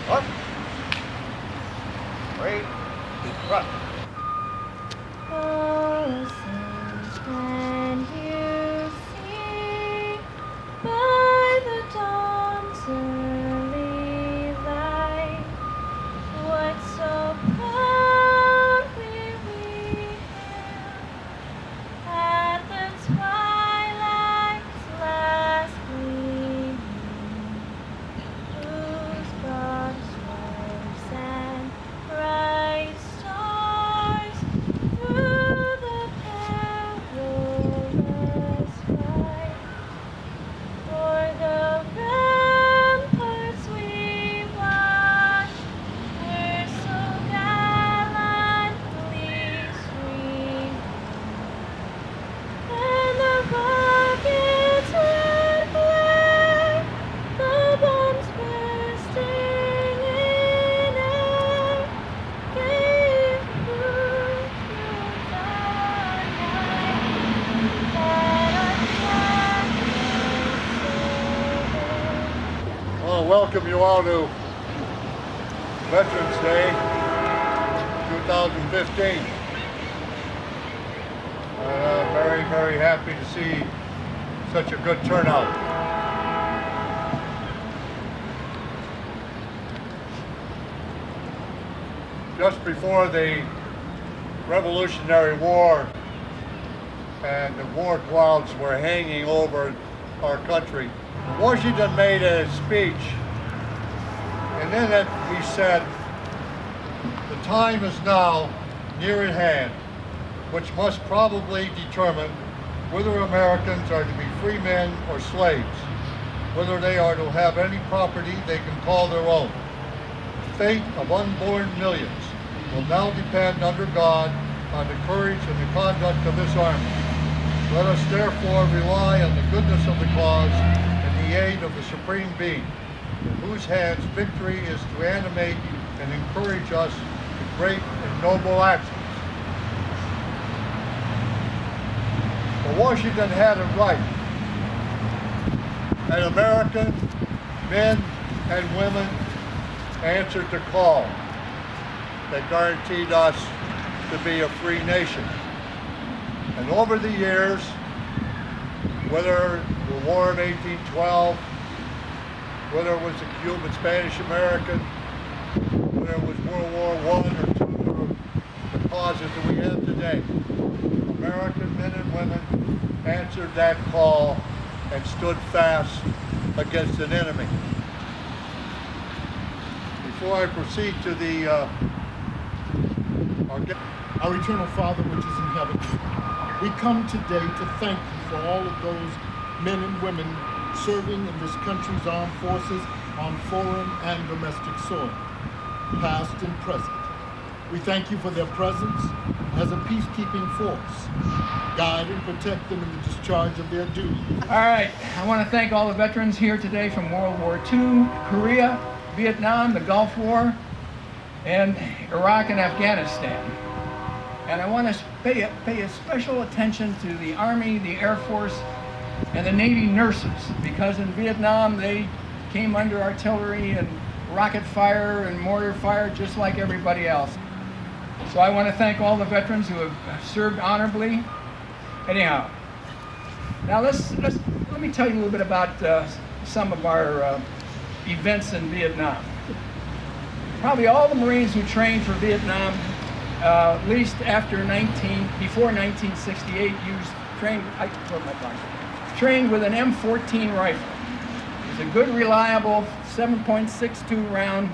Up. Wait. Run. Oh, can you see by the dawn's early light what so proudly we hailed at the twilight's last gleaming, whose broad stripes and bright stars through the perilous fight o'er the ramparts we watched were so gallantly streaming, and the rockets red glare, the bombs bursting in air, gave proof through the night that our flag was still there. I want to welcome you all to Veterans Day 2015. Very, very happy to see such a good turnout. Just before the Revolutionary War and the war clouds were hanging over our country, Washington made a speech, and in it he said, "The time is now near at hand, which must probably determine whether Americans are to be free men or slaves, whether they are to have any property they can call their own. The fate of unborn millions will now depend under God on the courage and the conduct of this army. Let us therefore rely on the goodness of the cause and the aid of the Supreme Being, in whose hands victory is to animate and encourage us to great and noble actions." But Washington had it right. And American men and women answered the call that guaranteed us to be a free nation. And over the years, whether the War of 1812, whether it was the Cuban Spanish-American, whether it was World War I or II, or the causes that we have today, American men and women answered that call and stood fast against an enemy. Before I proceed to Our eternal Father which is in heaven, we come today to thank you for all of those men and women serving in this country's armed forces on foreign and domestic soil, past and present. We thank you for their presence as a peacekeeping force. Guide and protect them in the discharge of their duty. All right, I want to thank all the veterans here today from World War II, Korea, Vietnam, the Gulf War, and Iraq and Afghanistan. And I want to pay a special attention to the Army, the Air Force, and the Navy nurses, because in Vietnam they came under artillery and rocket fire and mortar fire just like everybody else. So I want to thank all the veterans who have served honorably. Anyhow, now let me tell you a little bit about some of our events in Vietnam. Probably all the Marines who trained for Vietnam, at least before 1968, trained with an M14 rifle. It's a good, reliable 7.62 round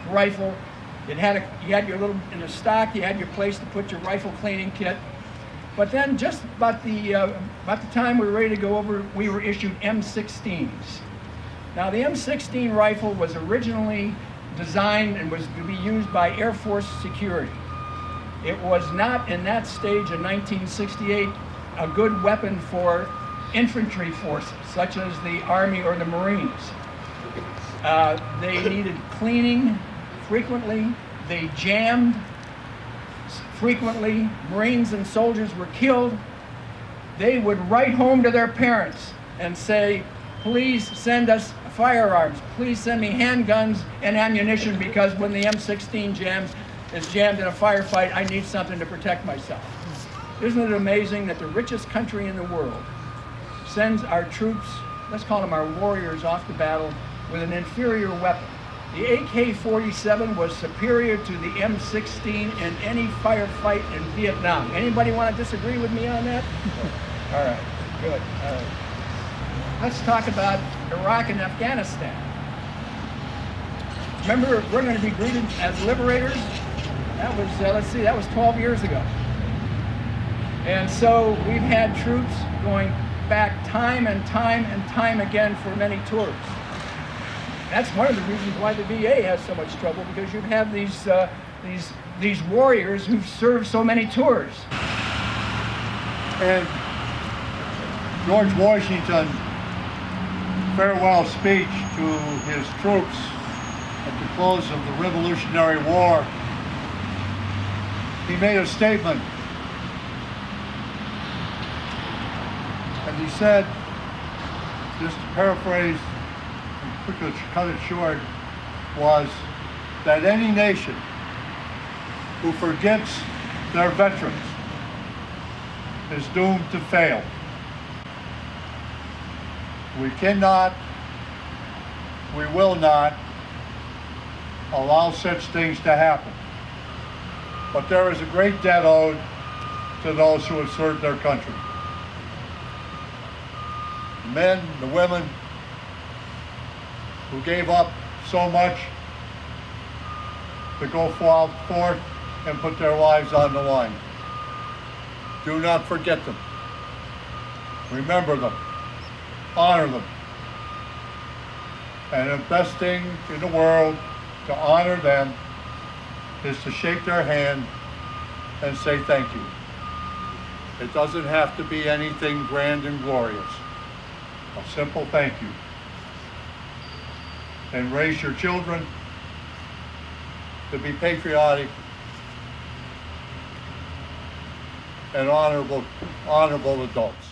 rifle. You had your little, in the stock, you had your place to put your rifle cleaning kit. But then just about the time we were ready to go over, we were issued M16s. Now the M16 rifle was originally designed and was to be used by Air Force security. It was not, in that stage in 1968, a good weapon for infantry forces, such as the Army or the Marines. They needed cleaning frequently. They jammed frequently. Marines and soldiers were killed. They would write home to their parents and say, please send us firearms. Please send me handguns and ammunition, because when the M16 is jammed in a firefight, I need something to protect myself. Isn't it amazing that the richest country in the world sends our troops, let's call them our warriors, off to battle with an inferior weapon? The AK-47 was superior to the M16 in any firefight in Vietnam. Anybody want to disagree with me on that? All right, good. All right. Let's talk about Iraq and Afghanistan. Remember, we're going to be greeted as liberators. That was, that was 12 years ago. And so we've had troops going back time and time again for many tours. That's one of the reasons why the VA has so much trouble, because you have these warriors who've served so many tours. And George Washington farewell speech to his troops at the close of the Revolutionary War, he made a statement. And he said, just to paraphrase and quickly cut it short, was that any nation who forgets their veterans is doomed to fail. We cannot, we will not allow such things to happen. But there is a great debt owed to those who have served their country. The men, the women who gave up so much to go forth and put their lives on the line. Do not forget them. Remember them. Honor them. And the best thing in the world to honor them is to shake their hand and say thank you. It doesn't have to be anything grand and glorious. A simple thank you. And raise your children to be patriotic and honorable adults.